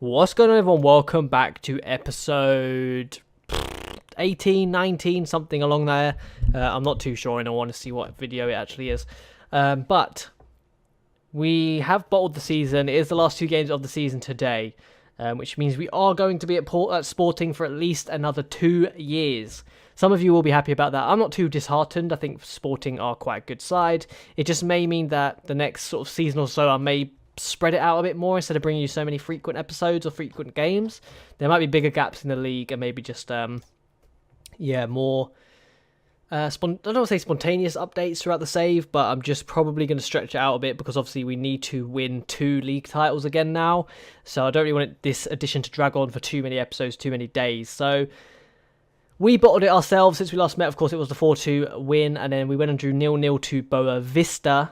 What's going on, everyone? Welcome back to episode 18, 19, something along there. I'm not too sure, and I want to see what video it actually is. But we have bottled the season. It is the last two games of the season today, which means we are going to be at Sporting for at least another 2 years. Some of you will be happy about that. I'm not too disheartened. I think Sporting are quite a good side. It just may mean that the next sort of season or so I may spread it out a bit more instead of bringing you so many frequent episodes or frequent games. There might be bigger gaps in the league and maybe just more I don't want to say spontaneous updates throughout the save, but I'm just probably going to stretch it out a bit because obviously we need to win 2 league titles again now, so I don't really want this edition to drag on for too many episodes, too many days. So we bottled it ourselves since we last met. Of course, it was the 4-2 win, and then we went and drew 0-0 to Boa Vista.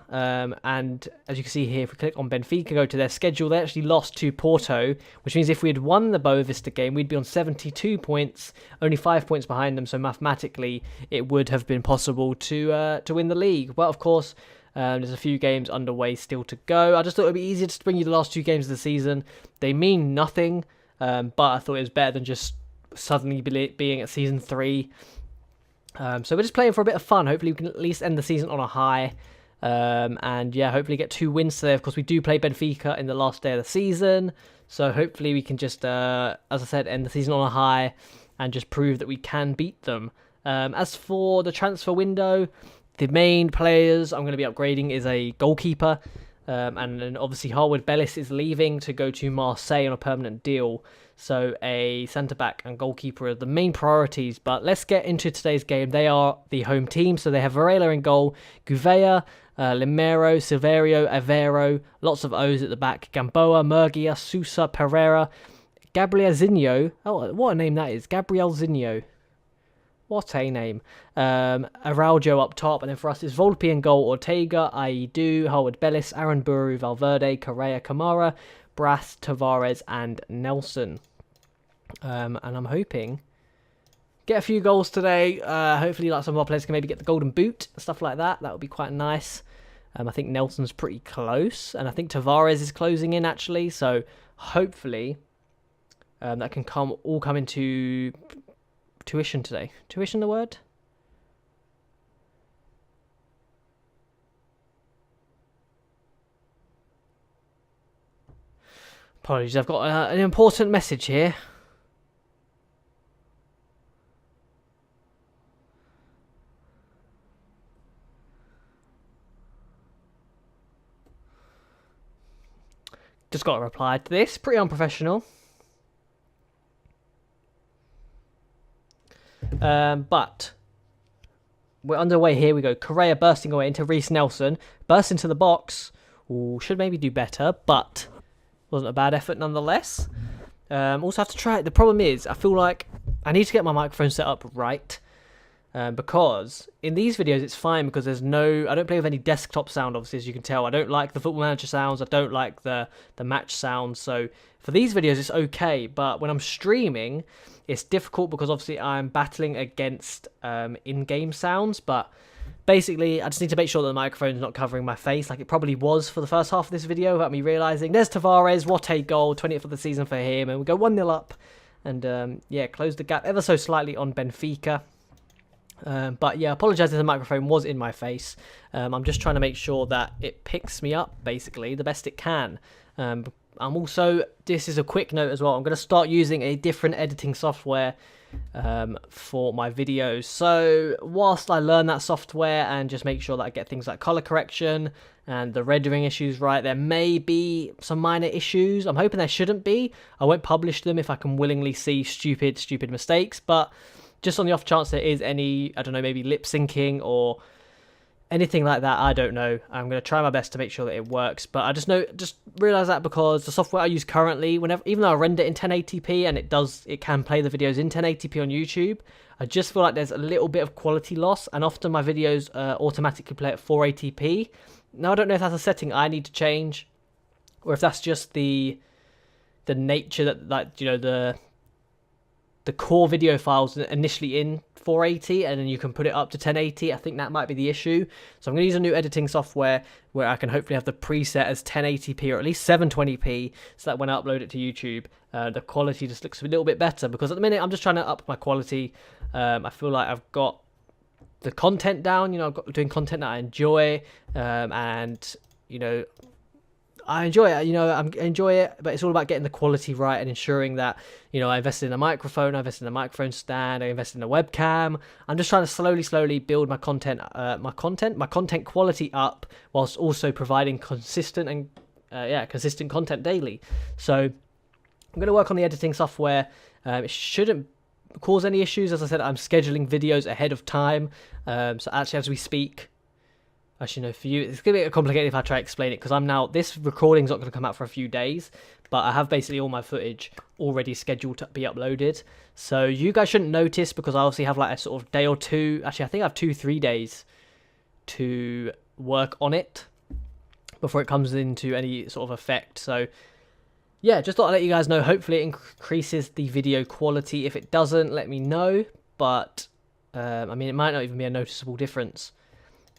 And as you can see here, if we click on Benfica, go to their schedule, they actually lost to Porto, which means if we had won the Boa Vista game, we'd be on 72 points, only 5 points behind them. So mathematically, it would have been possible to win the league. But of course, there's a few games underway still to go. I just thought it would be easier to bring you the last 2 games of the season. They mean nothing, but I thought it was better than just suddenly being at season 3. So we're just playing for a bit of fun. Hopefully we can at least end the season on a high, and yeah, hopefully get 2 wins today. Of course, we do play Benfica in the last day of the season, so hopefully we can just as I said, end the season on a high and just prove that we can beat them. As for the transfer window, the main players I'm going to be upgrading is a goalkeeper, and then obviously Harwood Bellis is leaving to go to Marseille on a permanent deal. So a centre-back and goalkeeper are the main priorities. But let's get into today's game. They are the home team. So they have Varela in goal, Gouveia, Limero, Silverio, Avero, lots of O's at the back, Gamboa, Murgia, Sousa, Pereira, Gabrielzinho. Oh, what a name that is. Gabrielzinho. What a name. Araujo up top. And then for us, it's Volpe in goal, Ortega, Aidu, Harwood Bellis, Aaron Buru, Valverde, Correa, Camara, Brass, Tavares, and Nelson. And I'm hoping get a few goals today. Hopefully, like some of our players can maybe get the golden boot, stuff like that. That would be quite nice. I think Nelson's pretty close, and I think Tavares is closing in actually. So hopefully, that can all come into tuition today. Tuition, the word? Apologies, I've got an important message here. Just got a reply to this. Pretty unprofessional. But we're underway here. We go. Correa bursting away into Reece Nelson. Burst into the box. Ooh, should maybe do better, but wasn't a bad effort nonetheless. Also have to try it. The problem is, I feel like I need to get my microphone set up right. Because in these videos it's fine because I don't play with any desktop sound, obviously, as you can tell. I don't like the Football Manager sounds. I don't like the match sounds. So for these videos it's okay, but when I'm streaming it's difficult because obviously I'm battling against in-game sounds. But basically I just need to make sure that the microphone's not covering my face like it probably was for the first half of this video without me realising. There's Tavares, what a goal, 20th of the season for him, and we go 1-0 up and close the gap ever so slightly on Benfica. But yeah, I apologise if the microphone was in my face. I'm just trying to make sure that it picks me up, basically, the best it can. This is a quick note as well, I'm going to start using a different editing software for my videos. So whilst I learn that software and just make sure that I get things like colour correction and the rendering issues right, there may be some minor issues. I'm hoping there shouldn't be. I won't publish them if I can willingly see stupid mistakes, but just on the off chance there is any, I don't know, maybe lip syncing or anything like that, I don't know. I'm going to try my best to make sure that it works. But I just realise that because the software I use currently, even though I render it in 1080p and it can play the videos in 1080p on YouTube, I just feel like there's a little bit of quality loss, and often my videos automatically play at 480p. Now I don't know if that's a setting I need to change, or if that's just the nature that, like, you know, the the core video files initially in 480 and then you can put it up to 1080. I think that might be the issue. So I'm going to use a new editing software where I can hopefully have the preset as 1080p or at least 720p, so that when I upload it to YouTube, the quality just looks a little bit better, because at the minute I'm just trying to up my quality. I feel like I've got the content down, you know, I've got doing content that I enjoy, and, you know, I enjoy it, I enjoy it, but it's all about getting the quality right and ensuring that, you know, I invested in a microphone, I invested in a microphone stand, I invested in a webcam. I'm just trying to slowly build my content quality up, whilst also providing consistent content daily. So I'm going to work on the editing software. It shouldn't cause any issues. As I said, I'm scheduling videos ahead of time. So actually, as we speak, actually, no, for you, it's going to be complicated if I try to explain it, because this recording's not going to come out for a few days, but I have basically all my footage already scheduled to be uploaded. So you guys shouldn't notice, because I obviously have like a sort of day or two. Actually, I think I have 2-3 days to work on it before it comes into any sort of effect. So yeah, just thought I'd let you guys know. Hopefully it increases the video quality. If it doesn't, let me know. But I mean, it might not even be a noticeable difference.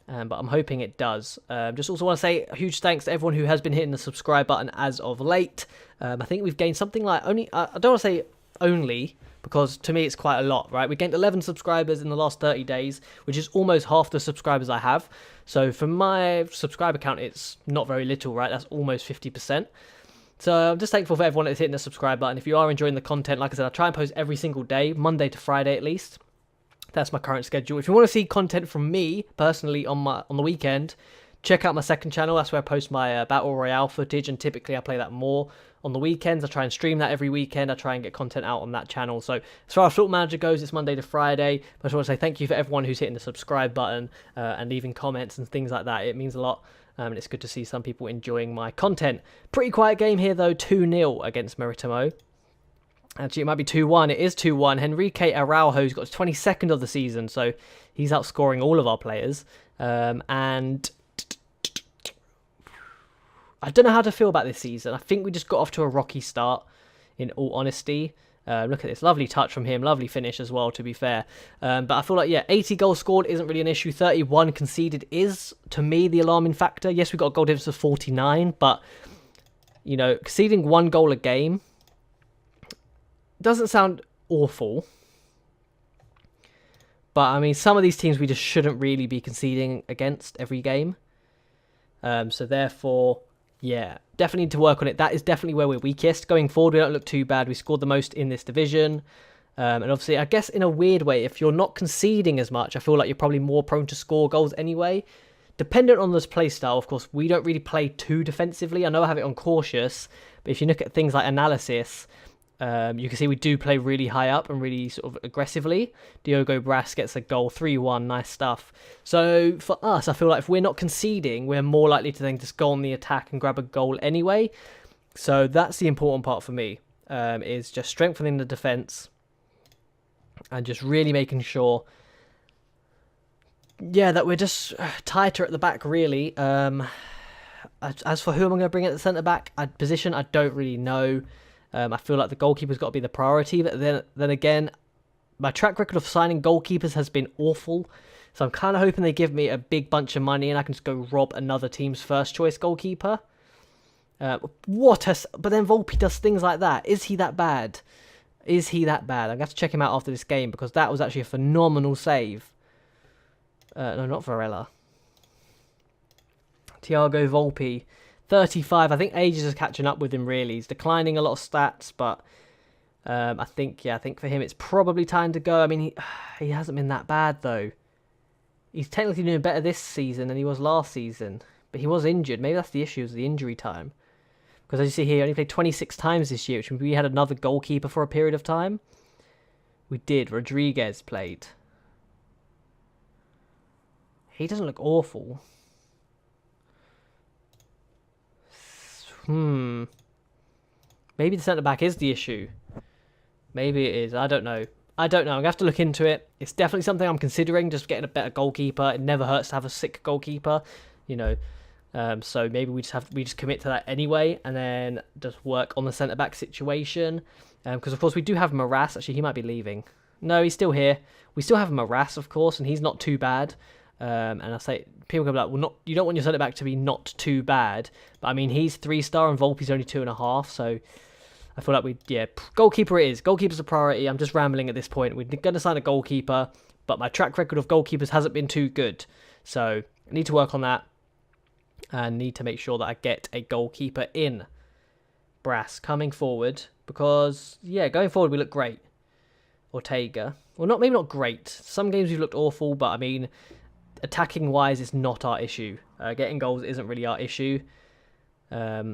But I'm hoping it does. Just also want to say a huge thanks to everyone who has been hitting the subscribe button as of late. I think we've gained something like I don't want to say only, because to me it's quite a lot, right? We gained 11 subscribers in the last 30 days, which is almost half the subscribers I have. So for my subscriber count, it's not very little, right? That's almost 50%. So I'm just thankful for everyone that's hitting the subscribe button. If you are enjoying the content, like I said, I try and post every single day, Monday to Friday at least. That's my current schedule. If you want to see content from me personally on the weekend, check out my second channel. That's where I post my Battle Royale footage, and typically I play that more on the weekends. I try and stream that every weekend. I try and get content out on that channel. So as far as Football Manager goes, it's Monday to Friday. But I just want to say thank you for everyone who's hitting the subscribe button and leaving comments and things like that. It means a lot. And it's good to see some people enjoying my content. Pretty quiet game here though, 2-0 against Maritimo. Actually, it might be 2-1. It is 2-1. Henrique Araujo's got his 22nd of the season, so he's outscoring all of our players. And I don't know how to feel about this season. I think we just got off to a rocky start, in all honesty. Look at this. Lovely touch from him. Lovely finish as well, to be fair. But I feel like, yeah, 80 goals scored isn't really an issue. 31 conceded is, to me, the alarming factor. Yes, we got a goal difference of 49, but, you know, conceding 1 goal a game doesn't sound awful, but I mean, some of these teams we just shouldn't really be conceding against every game. So therefore, yeah, definitely need to work on it. That is definitely where we're weakest. Going forward, we don't look too bad. We scored the most in this division. And obviously, I guess in a weird way, if you're not conceding as much, I feel like you're probably more prone to score goals anyway. Dependent on this play style, of course, we don't really play too defensively. I know I have it on cautious, but if you look at things like analysis, you can see we do play really high up and really sort of aggressively. Diogo Bras gets a goal, 3-1, nice stuff. So for us, I feel like if we're not conceding, we're more likely to then just go on the attack and grab a goal anyway. So that's the important part for me, is just strengthening the defence and just really making sure, yeah, that we're just tighter at the back, really. As for who am I going to bring at the centre-back position, I don't really know. I feel like the goalkeeper's got to be the priority, but then again, my track record of signing goalkeepers has been awful, so I'm kind of hoping they give me a big bunch of money and I can just go rob another team's first choice goalkeeper. But then Volpe does things like that. Is he that bad? Is he that bad? I'm going to have to check him out after this game, because that was actually a phenomenal save. No, not Varela. Thiago Volpe. 35, I think ages is catching up with him, really. He's declining a lot of stats, but I think for him it's probably time to go. I mean, he hasn't been that bad, though. He's technically doing better this season than he was last season, but he was injured. Maybe that's the issue, is the injury time. Because as you see here, he only played 26 times this year, which means we had another goalkeeper for a period of time. We did. Rodriguez played. He doesn't look awful. Maybe the centre-back is the issue. Maybe it is. I don't know. I'm going to have to look into it. It's definitely something I'm considering, just getting a better goalkeeper. It never hurts to have a sick goalkeeper. You know, So maybe we just commit to that anyway, and then just work on the centre back situation. Because of course we do have Morass. Actually, he might be leaving. No, he's still here. We still have Morass, of course, and he's not too bad. And I say people go like, well, you don't want your centre back to be not too bad, but I mean he's 3-star and Volpe's only 2.5, so I feel like goalkeeper it is. Goalkeeper's a priority. I'm just rambling at this point. We're going to sign a goalkeeper, but my track record of goalkeepers hasn't been too good, so I need to work on that and need to make sure that I get a goalkeeper in. Brass coming forward, because going forward we look great. Ortega, well, maybe not great. Some games we've looked awful, but I mean, attacking wise, it's not our issue. Getting goals isn't really our issue. Gabriel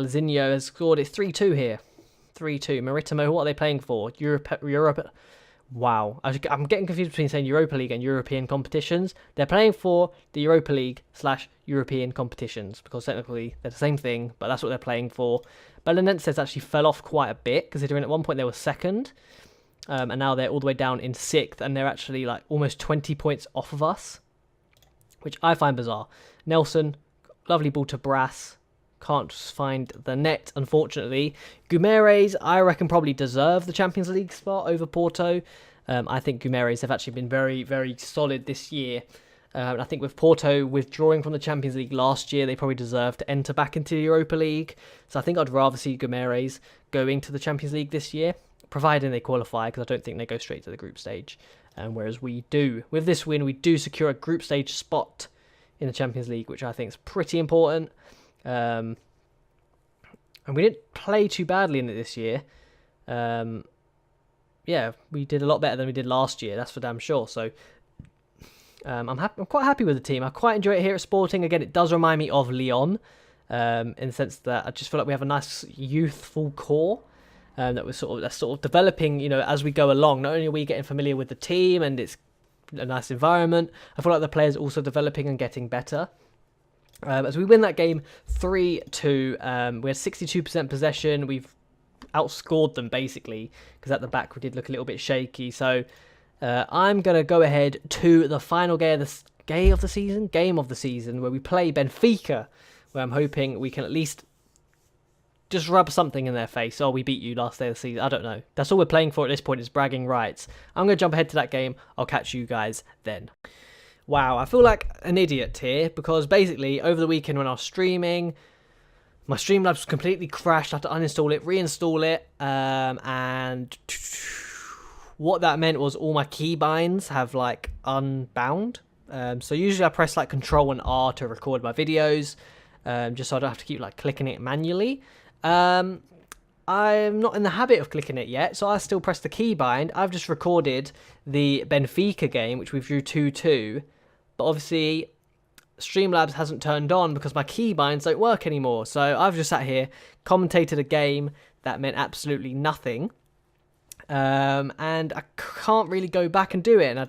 Zinho has scored it 3-2 here. 3-2. Maritimo, what are they playing for? Europe. Wow. I'm getting confused between saying Europa League and European competitions. They're playing for the Europa League / European competitions, because technically they're the same thing, but that's what they're playing for. Belenenses actually fell off quite a bit, considering at one point they were second. And now they're all the way down in 6th, and they're actually like almost 20 points off of us, which I find bizarre. Nelson, lovely ball to Brass. Can't find the net, unfortunately. Guimarães, I reckon, probably deserve the Champions League spot over Porto. I think Guimarães have actually been very, very solid this year. And I think with Porto withdrawing from the Champions League last year, they probably deserve to enter back into the Europa League. So I think I'd rather see Guimarães going to the Champions League this year, providing they qualify, because I don't think they go straight to the group stage. Whereas we do. With this win, we do secure a group stage spot in the Champions League, which I think is pretty important. And we didn't play too badly in it this year. We did a lot better than we did last year, that's for damn sure. So I'm quite happy with the team. I quite enjoy it here at Sporting. Again, it does remind me of Lyon, in the sense that I just feel like we have a nice youthful core. That's sort of developing, as we go along. Not only are we getting familiar with the team and it's a nice environment, I feel like the players are also developing and getting better. As we win that game 3-2, we had 62% possession. We've outscored them basically, because at the back we did look a little bit shaky. So I'm going to go ahead to the final game of the season, where we play Benfica, where I'm hoping we can at least just rub something in their face. Oh, we beat you last day of the season. I don't know. That's all we're playing for at this point, is bragging rights. I'm going to jump ahead to that game. I'll catch you guys then. Wow, I feel like an idiot here, because basically over the weekend when I was streaming, my Streamlabs completely crashed. I had to uninstall it, reinstall it, and what that meant was all my keybinds have unbound. So usually I press Control and R to record my videos, just so I don't have to keep clicking it manually. I'm not in the habit of clicking it yet, so I still press the keybind. I've just recorded the Benfica game, which we drew 2-2, but obviously Streamlabs hasn't turned on because my keybinds don't work anymore. So I've just sat here, commentated a game that meant absolutely nothing, and I can't really go back and do it. And I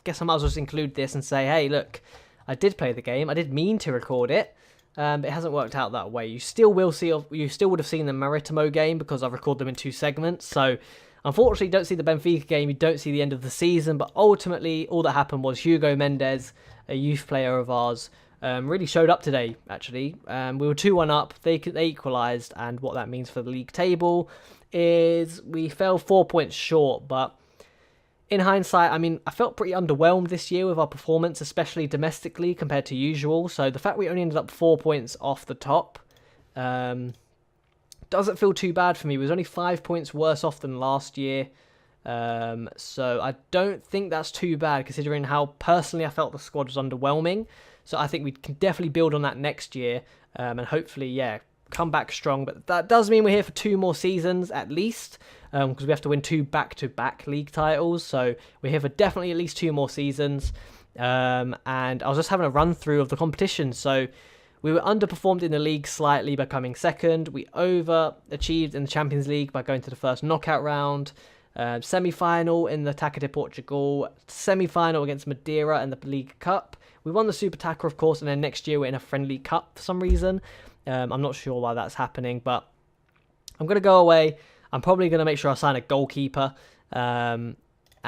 guess I might as well just include this and say, hey, look, I did play the game. I did mean to record it. But it hasn't worked out that way. You still would have seen the Maritimo game, because I've recorded them in 2 segments. So unfortunately, you don't see the Benfica game, you don't see the end of the season. But ultimately, all that happened was Hugo Mendes, a youth player of ours, really showed up today, actually. We were 2-1 up, they equalised, and what that means for the league table is we fell 4 points short. But in hindsight, I mean, I felt pretty underwhelmed this year with our performance, especially domestically compared to usual. So the fact we only ended up 4 points off the top doesn't feel too bad for me. It was only 5 points worse off than last year. So I don't think that's too bad, considering how personally I felt the squad was underwhelming. So I think we can definitely build on that next year, and hopefully, come back strong. But that does mean we're here for 2 more seasons at least, because we have to win 2 back-to-back league titles. So we're here for definitely at least 2 more seasons. And I was just having a run through of the competition. So we were underperformed in the league slightly by coming second. We overachieved in the Champions League by going to the first knockout round. Semi-final in the Taça de Portugal. Semi-final against Madeira in the League Cup. We won the Super Taça, of course, and then next year we're in a friendly cup for some reason. I'm not sure why that's happening, but I'm going to go away. I'm probably going to make sure I sign a goalkeeper. And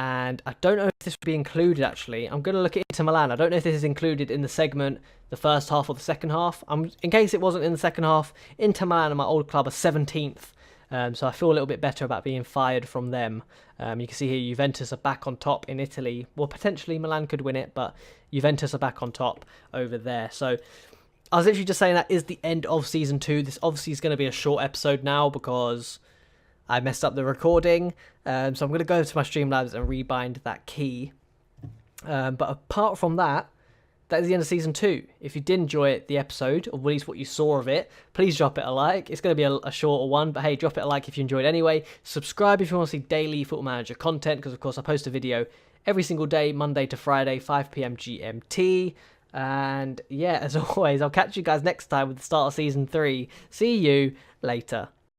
And I don't know if this would be included, actually. I'm going to look at Inter Milan. I don't know if this is included in the segment, the first half or the second half. In case it wasn't in the second half, Inter Milan and my old club are 17th. So I feel a little bit better about being fired from them. You can see here Juventus are back on top in Italy. Well, potentially Milan could win it, but Juventus are back on top over there. So I was literally just saying that is the end of Season 2. This obviously is going to be a short episode now because I messed up the recording. So I'm going to go to my Streamlabs and rebind that key. But apart from that, that is the end of Season 2. If you did enjoy the episode, or at least what you saw of it, please drop it a like. It's going to be a shorter one, but hey, drop it a like if you enjoyed anyway. Subscribe if you want to see daily Football Manager content, because of course I post a video every single day, Monday to Friday, 5 PM GMT. And yeah, as always, I'll catch you guys next time with the start of Season 3. See you later.